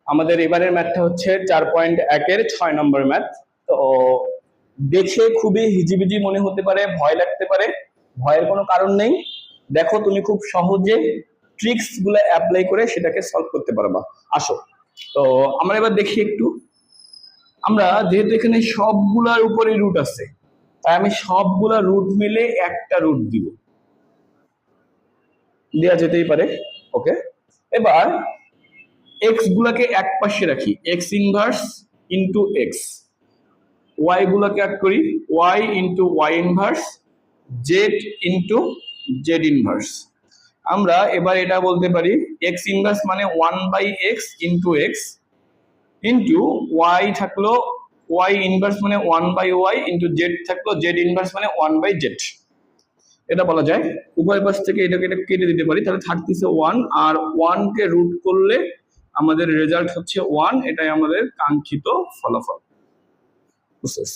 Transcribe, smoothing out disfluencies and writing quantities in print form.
আমাদের এবারের ম্যাথটা হচ্ছে 4.1-এর 6 নম্বর ম্যাথ। তো দেখে খুবই হিজিবিজি মনে হতে পারে, ভয় লাগতে পারে, ভয়ের কোনো কারণ নেই। দেখো তুমি খুব সহজে ট্রিক্স গুলো অ্যাপ্লাই করে সেটাকে সলভ করতে পারবা। আসো, তো আমরা এবার দেখি একটু। আমরা যেহেতু এখানে সবগুলার উপরে রুট আছে, তাই আমি সবগুলা রুট মিলে একটা রুট দিব, দেওয়া যেতেই পারে। ওকে, এবার এক্স গুলাকে এক পাশে রাখি, x inverse into x. Y গুলাকে এক করি, y into y inverse, z into z inverse. আমরা এবার এটা বলতে পারি এক্স ইনভার্স মানে 1/x into x into y থাকলো ওয়াই ইনভার্স মানে 1/y ইন্টু জেড থাকলো জেড ইনভার্স মানে 1/z। এটা বলা যায়। উভয় পাশ থেকে এটাকে এটা কেটে দিতে পারি, তাহলে থাকতেছে 1, আর 1 কে রুট করলে আমাদের রেজাল্ট হচ্ছে 1। এটাই আমাদের কাঙ্ক্ষিত ফলাফল। বুঝতেছ?